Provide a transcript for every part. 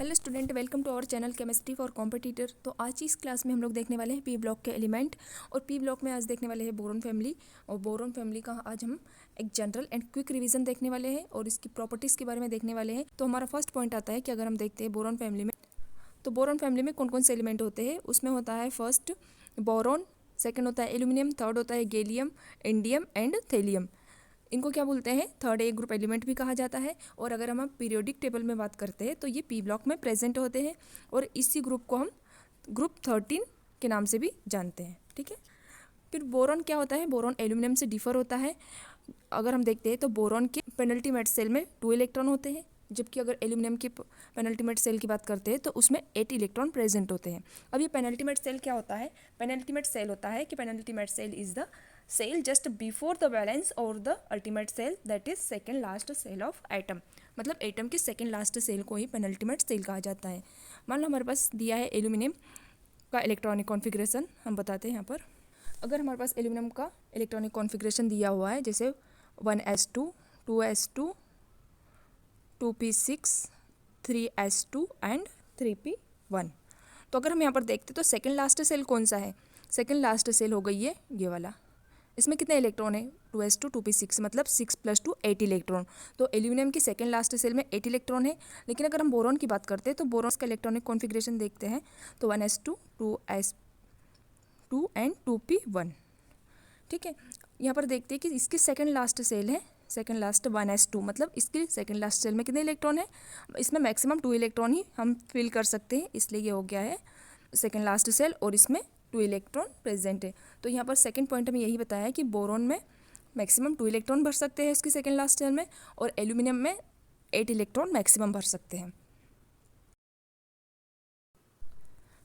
Hello student, welcome to our channel chemistry for competitor. तो आज की इस क्लास में हम लोग देखने वाले हैं पी ब्लॉक के एलिमेंट। और पी ब्लॉक में आज देखने वाले हैं बोरॉन फैमिली। और बोरॉन फैमिली का आज हम एक जनरल एंड क्विक रिवीजन देखने वाले हैं और इसकी प्रॉपर्टीज़ के बारे में देखने वाले हैं। तो हमारा फर्स्ट पॉइंट आता है कि अगर हम देखते हैं बोरॉन फैमिली में, तो बोरॉन फैमिली में कौन कौन से एलिमेंट होते हैं। उसमें होता है फर्स्ट बोरॉन, सेकेंड होता है एल्यूमिनियम, थर्ड होता है गैलियम, इंडियम एंड थेलियम। इनको क्या बोलते हैं, थर्ड ए ग्रुप एलिमेंट भी कहा जाता है। और अगर हम पीरियोडिक टेबल में बात करते हैं तो ये पी ब्लॉक में प्रेजेंट होते हैं और इसी ग्रुप को हम ग्रुप 13 के नाम से भी जानते हैं। ठीक है, फिर बोरॉन क्या होता है, बोरॉन एल्यूमिनियम से डिफर होता है। अगर हम देखते हैं तो बोरॉन के पेनल्टीमेट सेल में 2 इलेक्ट्रॉन होते हैं, जबकि अगर एल्यूमिनियम की पेनल्टीमेट सेल की बात करते हैं तो उसमें 8 इलेक्ट्रॉन प्रेजेंट होते हैं। अब ये पेनल्टीमेट सेल क्या होता है, पेनल्टीमेट सेल होता है कि penultimate cell is the cell just before the valence और the ultimate cell, that is second last cell of atom. मतलब एटम की सेकेंड लास्ट सेल को ही पेनल्टीमेट सेल कहा जाता है। मान लो हमारे पास दिया है एल्यूमिनियम का इलेक्ट्रॉनिक कॉन्फ़िगरेशन, हम बताते हैं यहाँ पर। अगर हमारे पास एल्यूमिनियम का इलेक्ट्रॉनिक कॉन्फ़िगरेशन दिया हुआ है जैसे 1s2, 2s2, 2p6, 3s2 and 3p1। तो अगर हम यहाँ पर देखते तो सेकेंड लास्ट सेल कौन सा है, सेकेंड लास्ट सेल हो गई है ये वाला। इसमें कितने इलेक्ट्रॉन है, 2s2, 2p6, मतलब 6 + 2 8 इलेक्ट्रॉन। तो एल्यूमिनियम की सेकेंड लास्ट सेल में 8 इलेक्ट्रॉन है। लेकिन अगर हम बोरॉन की बात करते हैं तो बोरॉन का इलेक्ट्रॉनिक कॉन्फ़िगरेशन देखते हैं तो 1s2, 2s2 एंड 2p1। ठीक है, यहाँ पर देखते हैं कि इसकी सेकेंड लास्ट सेल है, सेकेंड लास्ट 1s2, मतलब इसकी सेकेंड लास्ट सेल में कितने इलेक्ट्रॉन है, इसमें मैक्सिमम 2 इलेक्ट्रॉन ही हम फिल कर सकते हैं, इसलिए ये हो गया है सेकेंड लास्ट सेल और इसमें 2 इलेक्ट्रॉन प्रेजेंट है। तो यहाँ पर सेकेंड पॉइंट में यही बताया है कि बोरॉन में मैक्सिमम 2 इलेक्ट्रॉन भर सकते हैं इसकी सेकेंड लास्ट सेल में, और एल्यूमिनियम में 8 इलेक्ट्रॉन मैक्सिमम भर सकते हैं।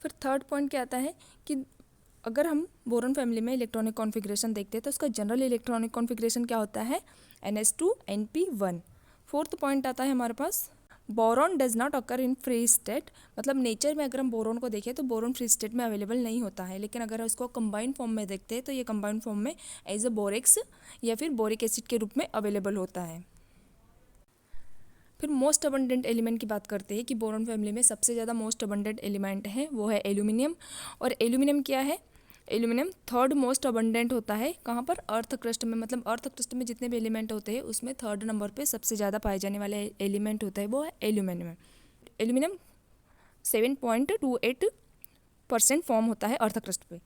फिर थर्ड पॉइंट क्या आता है कि अगर हम बोरॉन फैमिली में इलेक्ट्रॉनिक कॉन्फ़िगरेशन देखते हैं तो उसका जनरल इलेक्ट्रॉनिक कॉन्फ़िगरेशन क्या होता है, NS2 NP1। फोर्थ पॉइंट आता है हमारे पास boron does not occur in free state, मतलब नेचर में अगर हम बोरॉन को देखें तो बोरॉन फ्री स्टेट में अवेलेबल नहीं होता है। लेकिन अगर उसको कंबाइंड फॉर्म में देखते हैं तो ये कंबाइंड फॉर्म में एज अ बोरेक्स या फिर बोरिक एसिड के रूप में अवेलेबल होता है। फिर मोस्ट अबंडेंट एलिमेंट की बात करते हैं कि बोरॉन फैमिली में सबसे ज़्यादा मोस्ट अबंडेंट एलिमेंट है वो है एल्यूमिनियम। और एल्यूमिनियम क्या है, एल्यूमिनियम थर्ड मोस्ट अबंडेंट होता है कहाँ पर, अर्थ क्रस्ट में। मतलब अर्थ क्रस्ट में जितने भी एलिमेंट होते हैं उसमें थर्ड नंबर पे सबसे ज़्यादा पाए जाने वाले एलिमेंट होता है वो है एल्यूमिनियम। एल्यूमिनियम 7.28% फॉर्म होता है अर्थ क्रस्ट पे।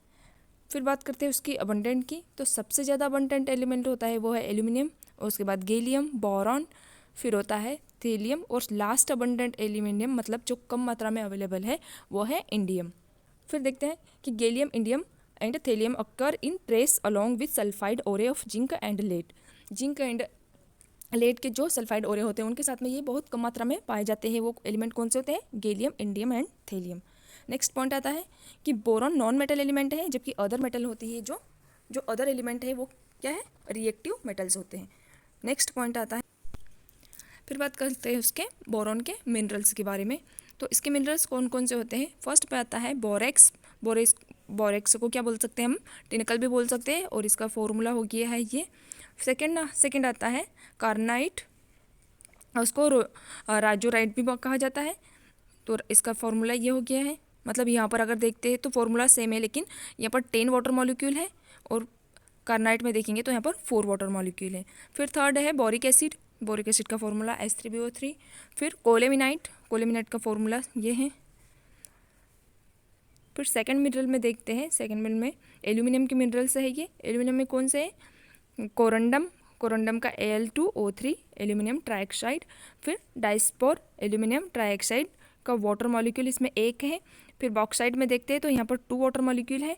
फिर बात करते हैं उसकी अबंडेंट की, तो सबसे ज़्यादा अबंडेंट एलिमेंट होता है वो है एल्यूमिनियम, और उसके बाद गैलियम, बोरॉन, फिर होता है थेलियम, और लास्ट अबंडेंट एल्यूमिनियम मतलब जो कम मात्रा में अवेलेबल है वो है इंडियम। फिर देखते हैं कि gallium, indium and thallium occur in trace along with sulphide ore of zinc and lead. Zinc and lead के जो सल्फाइड ओरे होते हैं उनके साथ में ये बहुत कम मात्रा में पाए जाते हैं। वो एलिमेंट कौन से होते हैं, gallium, indium and thallium. Next point आता है कि बोरॉन नॉन मेटल एलिमेंट है, जबकि अदर मेटल होती है जो अदर एलिमेंट है वो क्या है, रिएक्टिव मेटल्स होते हैं। नेक्स्ट पॉइंट आता है, फिर बात करते हैं उसके बोरॉन के मिनरल्स के बारे में। तो इसके मिनरल्स कौन कौन से होते हैं, फर्स्ट पे आता है बोरेक्स। बोरेक्स को क्या बोल सकते हैं हम, टिनकल भी बोल सकते हैं, और इसका फॉर्मूला हो गया है ये। सेकेंड आता है कार्नाइट, उसको राजोराइट भी कहा जाता है, तो इसका फॉर्मूला ये हो गया है। मतलब यहाँ पर अगर देखते हैं तो फॉर्मूला सेम है, लेकिन यहाँ पर 10 वाटर मॉलिक्यूल है और कार्नाइट में देखेंगे तो यहाँ पर 4 वाटर मॉलिक्यूल है। फिर थर्ड है बोरिक एसिड, बोरिक एसिड का फॉर्मूला H3BO3। फिर कोलेमिनाइट का फॉर्मूला ये है। फिर सेकंड मिनरल में देखते हैं, सेकंड मिनरल में एल्यूमिनियम के मिनरल्स है ये। एल्यूमिनियम में कौन से है, कोरंडम का Al2O3 एल्यूमिनियम ट्राइऑक्साइड। फिर डाइस्पोर एल्यूमिनियम ट्राइऑक्साइड का वाटर मॉलिक्यूल इसमें एक है। फिर बॉक्साइड में देखते हैं तो यहाँ पर 2 वाटर मॉलिक्यूल है,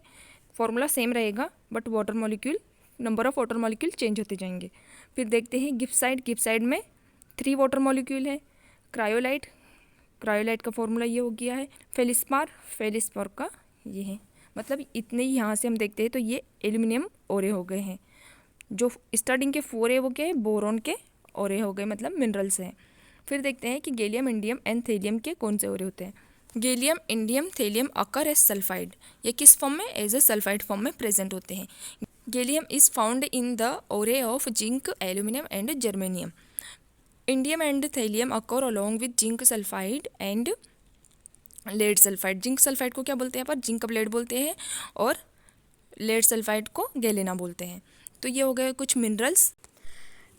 फॉर्मूला सेम रहेगा but water molecule, number of water molecule change होते जाएंगे। फिर देखते हैं गिब्साइड में 3 वाटर मॉलिक्यूल है। क्रायोलाइट का फॉर्मूला ये हो गया है। फेलिस्पार का ये है। मतलब इतने ही यहाँ से हम देखते हैं तो ये एल्यूमिनियम ओरे हो गए हैं। जो स्टार्टिंग के 4 है वो क्या है, बोरॉन के ओरे हो गए, मतलब मिनरल्स हैं। फिर देखते हैं कि गैलियम, इंडियम एंड थेलियम के कौन से ओरे होते हैं। Gallium, indium, thallium occur as sulphide, ये किस फॉर्म में, एज ए सल्फाइड फॉर्म में प्रेजेंट होते हैं। Gallium is found in the ore of zinc, aluminium and germanium. Indium and thallium occur along with zinc sulfide and lead sulphide, zinc sulphide को क्या बोलते हैं यहाँ पर, जिंक ब्लेड बोलते हैं, और लेड सल्फाइड को गैलेना बोलते हैं। तो ये हो गए कुछ मिनरल्स।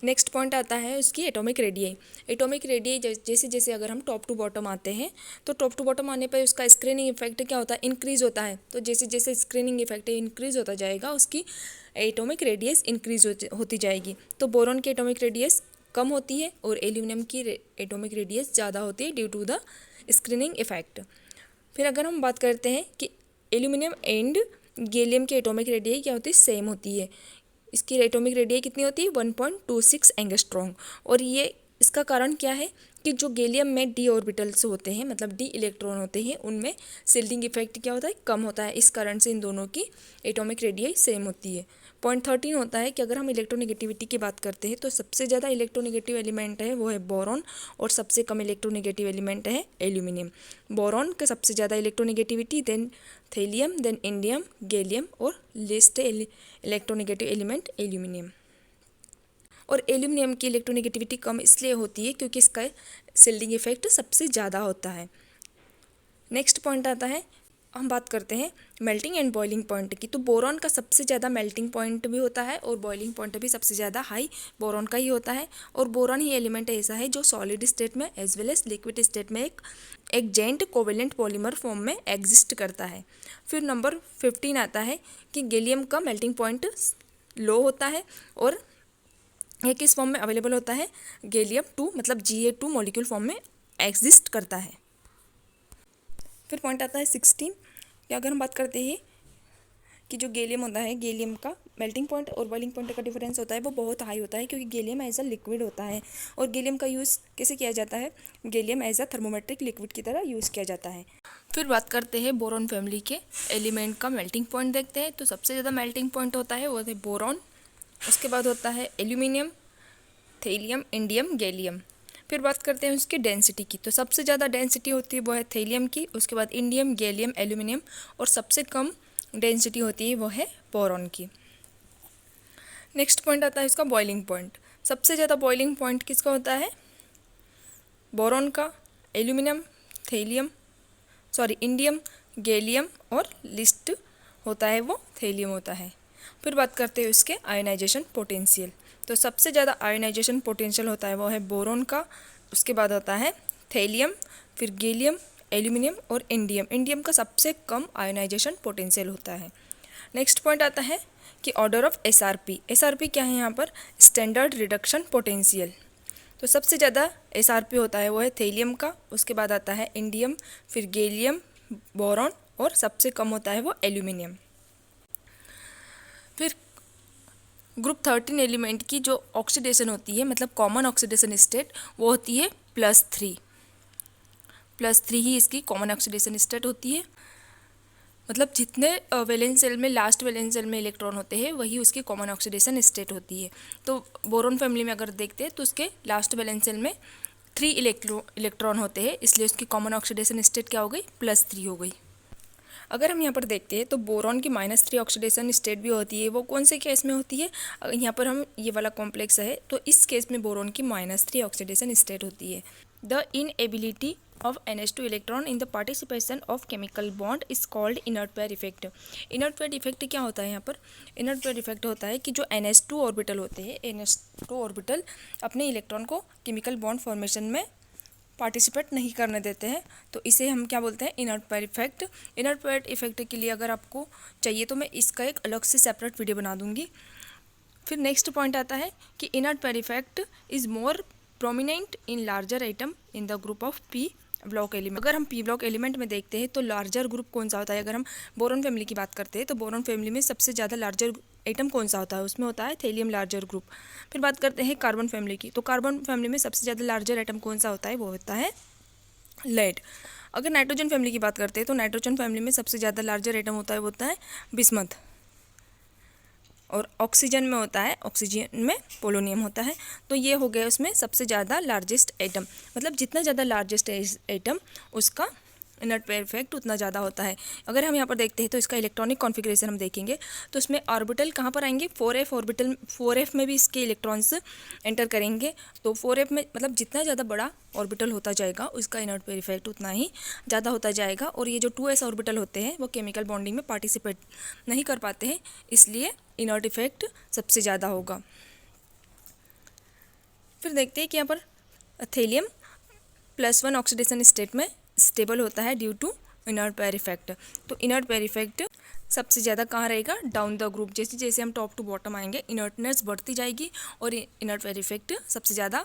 नेक्स्ट पॉइंट आता है उसकी एटॉमिक रेडियाई। एटॉमिक रेडियाई जैसे जैसे अगर हम टॉप टू बॉटम आते हैं तो टॉप टू बॉटम आने पर उसका स्क्रीनिंग इफेक्ट क्या होता है, इंक्रीज होता है। तो जैसे जैसे स्क्रीनिंग इफेक्ट इंक्रीज होता जाएगा उसकी एटॉमिक रेडियस इंक्रीज होती जाएगी। तो बोरॉन की एटॉमिक रेडियस कम होती है और एल्यूमिनियम की एटॉमिक रेडियस ज़्यादा होती है due to the screening effect. फिर अगर हम बात करते हैं कि एल्यूमिनियम एंड गैलियम की एटॉमिक रेडियाई क्या होती है, सेम होती है। इसकी एटॉमिक रेडियाई कितनी होती है, 1.26 एंगस्ट्रॉन्ग। और ये इसका कारण क्या है कि जो गैलियम में डी ऑर्बिटल्स होते हैं, मतलब डी इलेक्ट्रॉन होते हैं, उनमें शिल्डिंग इफेक्ट क्या होता है, कम होता है। इस कारण से इन दोनों की एटॉमिक रेडियाई सेम होती है। पॉइंट 13 होता है कि अगर हम इलेक्ट्रोनेगेटिविटी की बात करते हैं तो सबसे ज़्यादा इलेक्ट्रोनेगेटिव एलिमेंट है वो है बोरॉन, और सबसे कम इलेक्ट्रोनेगेटिव एलिमेंट है एल्यूमिनियम। बोरॉन का सबसे ज़्यादा electronegativity, then thallium, then indium, gallium, और लिस्ट इलेक्ट्रोनेगेटिव एलिमेंट एल्यूमिनियम। और एल्यूमिनियम की इलेक्ट्रोनेगेटिविटी कम इसलिए होती है क्योंकि इसका शिल्डिंग इफेक्ट सबसे ज़्यादा होता है। नेक्स्ट पॉइंट आता है, हम बात करते हैं मेल्टिंग एंड बॉइलिंग पॉइंट की। तो बोरॉन का सबसे ज़्यादा मेल्टिंग पॉइंट भी होता है और बॉइलिंग पॉइंट भी सबसे ज़्यादा हाई बोरॉन का ही होता है। और बोरॉन ही एलिमेंट ऐसा है जो सॉलिड स्टेट में as well as liquid state में एक जेंट कोवेलेंट पॉलीमर फॉर्म में एग्जिस्ट करता है। फिर नंबर 15 आता है कि गैलियम का मेल्टिंग पॉइंट लो होता है और ये किस फॉर्म में अवेलेबल होता है, गैलियम 2 मतलब Ga2 मॉलिक्यूल फॉर्म में एग्जिस्ट करता है। फिर पॉइंट आता है 16 कि अगर हम बात करते हैं कि जो गैलियम होता है, गैलियम का मेल्टिंग पॉइंट और बॉइलिंग पॉइंट का डिफरेंस होता है वो बहुत हाई होता है, क्योंकि गैलियम एज अ लिक्विड होता है। और गैलियम का यूज़ कैसे किया जाता है, gallium as a thermometric liquid की तरह यूज़ किया जाता है। फिर बात करते हैं बोरॉन फैमिली के एलिमेंट का मेल्टिंग पॉइंट देखते हैं। तो सबसे ज़्यादा मेल्टिंग पॉइंट होता है वो है बोरॉन, उसके बाद होता है एल्यूमिनियम, थेलियम, इंडियम, गैलियम। फिर बात करते हैं उसकी डेंसिटी की। तो सबसे ज़्यादा डेंसिटी होती है वो है थेलियम की, उसके बाद इंडियम, गैलियम, एल्यूमिनियम, और सबसे कम डेंसिटी होती है वो है बोरॉन की। नेक्स्ट पॉइंट आता है इसका बॉइलिंग पॉइंट। सबसे ज़्यादा बॉइलिंग पॉइंट किसका होता है, बोरॉन का, एल्यूमिनियम, थेलियम, इंडियम, गैलियम, और लिस्ट होता है वो थेलियम होता है। फिर बात करते हैं उसके आयोनाइजेशन पोटेंशियल। तो सबसे ज़्यादा आयोनाइजेशन पोटेंशियल होता है वो है बोरॉन का, उसके बाद होता है थेलियम, फिर गैलियम, एल्यूमिनियम और इंडियम। इंडियम का सबसे कम आयोनाइजेशन पोटेंशियल होता है। नेक्स्ट पॉइंट आता है कि ऑर्डर ऑफ एसआरपी। एसआरपी क्या है यहाँ पर, स्टैंडर्ड रिडक्शन पोटेंशियल। तो सबसे ज़्यादा एसआरपी होता है वो है थेलियम का, उसके बाद आता है इंडियम, फिर गैलियम, बोरॉन, और सबसे कम होता है वो एल्यूमिनियम। फिर ग्रुप 13 एलिमेंट की जो ऑक्सीडेशन होती है, मतलब कॉमन ऑक्सीडेशन स्टेट, वो होती है +3 ही इसकी कॉमन ऑक्सीडेशन स्टेट होती है। मतलब जितने वैलेंस शेल में, लास्ट वैलेंस शेल में इलेक्ट्रॉन होते हैं वही उसकी कॉमन ऑक्सीडेशन स्टेट होती है। तो बोरॉन फैमिली में अगर देखते हैं तो उसके लास्ट वैलेंस शेल में 3 इलेक्ट्रॉन होते हैं, इसलिए उसकी कॉमन ऑक्सीडेशन स्टेट क्या हो गई, +3 हो गई। अगर हम यहाँ पर देखते हैं तो बोरॉन की -3 ऑक्सीडेशन स्टेट भी होती है। वो कौन से केस में होती है, यहाँ पर हम ये वाला कॉम्प्लेक्स है तो इस केस में बोरॉन की -3 ऑक्सीडेशन स्टेट होती है। The inability of NH2 electron in the participation of chemical bond is called inert pair effect। inert pair effect क्या होता है यहाँ पर, inert pair effect होता है कि जो NH2 ऑर्बिटल होते हैं, NH2 ऑर्बिटल अपने इलेक्ट्रॉन को केमिकल बॉन्ड फॉर्मेशन में पार्टिसिपेट नहीं करने देते हैं, तो इसे हम क्या बोलते हैं, inert pair effect. Inert pair effect के लिए अगर आपको चाहिए तो मैं इसका एक अलग से सेपरेट वीडियो बना दूंगी। फिर नेक्स्ट पॉइंट आता है कि inert pair effect is more prominent in larger item in the group of P block element. अगर हम पी ब्लॉक एलिमेंट में देखते हैं तो लार्जर ग्रुप कौन सा होता है, अगर हम बोरॉन फैमिली की बात करते हैं तो बोरॉन फैमिली में सबसे ज़्यादा लार्जर आइटम कौन सा होता है, उसमें होता है थेलियम लार्जर ग्रुप। फिर बात करते हैं कार्बन फैमिली की, तो कार्बन फैमिली में सबसे ज़्यादा लार्जर आइटम कौन सा होता है, वो होता है लेड। अगर नाइट्रोजन फैमिली की बात करते हैं तो नाइट्रोजन फैमिली में सबसे ज़्यादा लार्जर आइटम होता है वो होता है बिस्मथ। और ऑक्सीजन में होता है, ऑक्सीजन में पोलोनियम होता है। तो ये हो गया उसमें सबसे ज़्यादा लार्जेस्ट एटम, मतलब जितना ज़्यादा लार्जेस्ट एटम उसका इनर्ट पेयर इफेक्ट उतना ज़्यादा होता है। अगर हम यहाँ पर देखते हैं तो इसका इलेक्ट्रॉनिक कॉन्फ़िगरेशन हम देखेंगे तो इसमें ऑर्बिटल कहाँ पर आएंगे, 4f ऑर्बिटल, 4f में भी इसके इलेक्ट्रॉन्स एंटर करेंगे। तो 4f में मतलब जितना ज़्यादा बड़ा ऑर्बिटल होता जाएगा उसका इनर्ट पेयर इफेक्ट उतना ही ज़्यादा होता जाएगा। और ये जो 2s ऑर्बिटल होते हैं वो केमिकल बॉन्डिंग में पार्टिसिपेट नहीं कर पाते हैं, इसलिए इनर्ट इफेक्ट सबसे ज़्यादा होगा। फिर देखते हैं कि यहाँ पर थेलियम +1 ऑक्सीडेशन स्टेट में स्टेबल होता है due to inert pair effect. तो इनर्ट पेयर इफेक्ट सबसे ज़्यादा कहाँ रहेगा, डाउन द ग्रुप। जैसे जैसे हम टॉप टू बॉटम आएंगे इनर्टनेस बढ़ती जाएगी और इनर्ट पेयर इफेक्ट सबसे ज़्यादा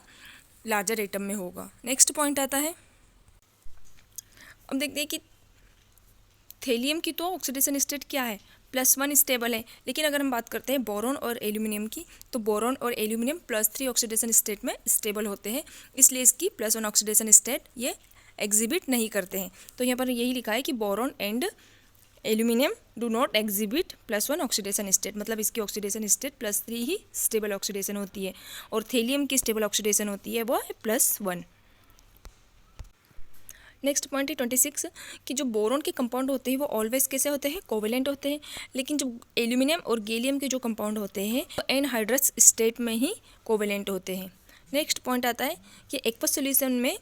लार्जर एटम में होगा। नेक्स्ट पॉइंट आता है, अब देखते हैं कि थेलियम की तो ऑक्सीडेशन स्टेट क्या है, +1 स्टेबल है। लेकिन अगर हम बात करते हैं बोरॉन और एल्यूमिनियम की, तो बोरॉन और एल्यूमिनियम +3 ऑक्सीडेशन स्टेट में स्टेबल होते हैं, इसलिए इसकी +1 ऑक्सीडेशन स्टेट ये एग्जिबिट नहीं करते हैं। तो यहाँ पर यही लिखा है कि boron and aluminium do not exhibit +1 oxidation state, मतलब इसकी ऑक्सीडेशन स्टेट +3 ही स्टेबल ऑक्सीडेशन होती है और थेलियम की स्टेबल ऑक्सीडेशन होती है वो है +1। नेक्स्ट पॉइंट है 26 कि जो बोरॉन के कंपाउंड होते हैं वो ऑलवेज कैसे होते हैं, कोवेलेंट होते हैं। लेकिन जो एल्यूमिनियम और गैलियम के जो कंपाउंड होते हैं वो एनहाइड्रस स्टेट में ही कोवेलेंट होते हैं। नेक्स्ट पॉइंट आता है कि एक्वस सॉल्यूशन में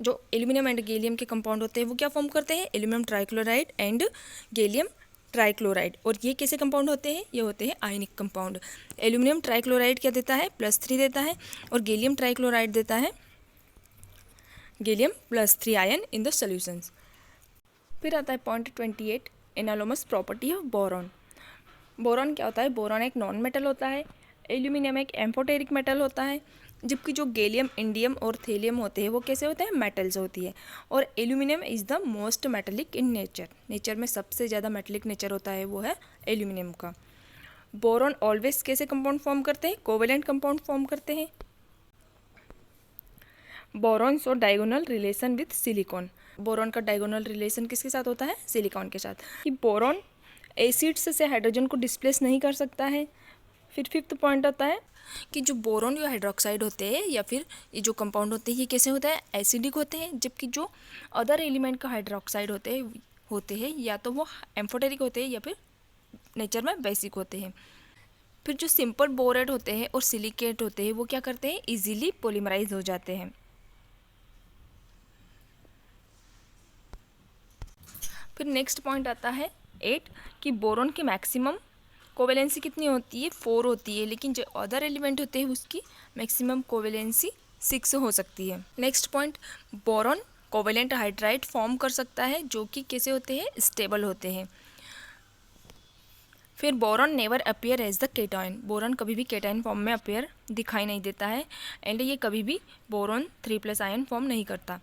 जो एल्यूमिनियम एंड गैलियम के कंपाउंड होते हैं वो क्या फॉर्म करते हैं, aluminium trichloride and gallium trichloride. और ये कैसे कंपाउंड होते हैं, ये होते हैं आयनिक कंपाउंड। एल्यूमिनियम ट्राइक्लोराइड क्या देता है, +3 देता है और गैलियम ट्राइक्लोराइड देता है gallium +3 ion in the solutions. फिर आता है point 28, anomalous property of boron. Boron क्या होता है, बोरॉन एक नॉन मेटल होता है, एल्यूमिनियम एक एम्फोटेरिक मेटल होता है, जबकि जो गैलियम, इंडियम और थेलियम होते हैं वो कैसे होते हैं, मेटल्स होती है। और aluminium is the most metallic in nature, nature में सबसे ज़्यादा मेटलिक नेचर होता है वो है एल्यूमिनियम का। बोरॉन ऑलवेज कैसे कंपाउंड फॉर्म करते हैं, कोवेलेंट कंपाउंड फॉर्म करते हैं। बोरॉन और diagonal relation with silicon, boron का डायगोनल रिलेशन किसके साथ होता है, सिलिकॉन के साथ। कि बोरॉन एसिड्स से हाइड्रोजन को डिस्प्लेस नहीं कर सकता है। फिर 5th पॉइंट आता है कि जो बोरॉन या हाइड्रोक्साइड होते हैं या फिर ये जो कंपाउंड होते हैं ये कैसे होता है, एसिडिक होते हैं, जबकि जो अदर एलिमेंट का हाइड्रोक्साइड होते हैं या तो वो एम्फोटेरिक होते हैं या फिर नेचर में बेसिक होते हैं। फिर जो सिंपल बोरेट होते हैं और सिलिकेट होते हैं वो क्या करते हैं, इजीली पॉलीमराइज हो जाते हैं। फिर नेक्स्ट पॉइंट आता है 8 कि बोरॉन की मैक्सिमम कोवेलेंसी कितनी होती है, 4 होती है, लेकिन जो अदर एलिमेंट होते हैं उसकी मैक्सिमम कोवेलेंसी 6 हो सकती है। Next point, boron covalent hydride form कर सकता है जो कि कैसे होते हैं, स्टेबल होते हैं। फिर boron never appear as the cation, boron कभी भी केटायन फॉर्म में अपीयर दिखाई नहीं देता है एंड ये कभी भी बोरॉन 3+ आयन फॉर्म नहीं करता।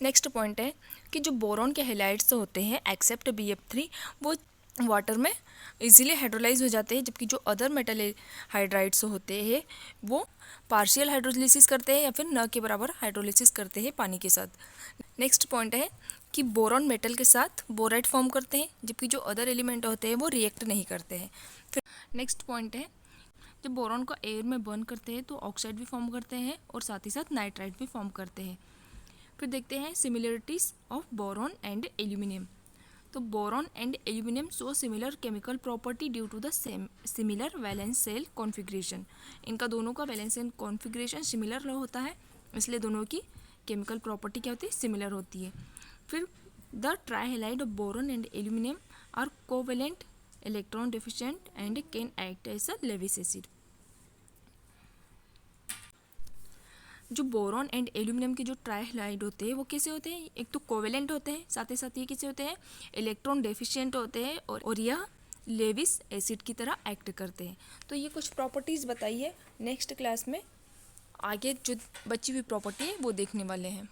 नेक्स्ट पॉइंट है कि जो बोरॉन के हैलाइड्स होते हैं एक्सेप्ट BF3 वो वाटर में इजीली हाइड्रोलाइज हो जाते हैं, जबकि जो अदर मेटल हाइड्राइड्स होते हैं वो पार्शियल हाइड्रोलिसिस करते हैं या फिर न के बराबर हाइड्रोलिसिस करते हैं पानी के साथ। नेक्स्ट पॉइंट है कि बोरॉन मेटल के साथ बोराइड फॉर्म करते हैं, जबकि जो अदर एलिमेंट होते हैं वो रिएक्ट नहीं करते हैं। फिर नेक्स्ट पॉइंट है, जब बोरॉन को एयर में बर्न करते हैं तो ऑक्साइड भी फॉर्म करते हैं और साथ ही साथ नाइट्राइड भी फॉर्म करते हैं। फिर देखते हैं similarities of boron and aluminium. तो boron and aluminium show similar chemical property due to the similar valence shell configuration. इनका दोनों का वैलेंस सेल कॉन्फ़िगरेशन सिमिलर होता है, इसलिए दोनों की केमिकल प्रॉपर्टी क्या होती है, सिमिलर होती है। फिर the trihalide of boron and aluminium are covalent, electron deficient and can act as a Lewis acid. जो बोरॉन एंड एल्यूमिनियम के जो ट्राइहैलाइड होते हैं वो कैसे होते हैं, एक तो कोवेलेंट होते हैं, साथ ही साथ ये कैसे होते हैं, इलेक्ट्रॉन डेफिशिएंट होते हैं और यह लेविस एसिड की तरह एक्ट करते हैं। तो ये कुछ प्रॉपर्टीज़ बताइए, नेक्स्ट क्लास में आगे जो बची हुई प्रॉपर्टी है वो देखने वाले हैं।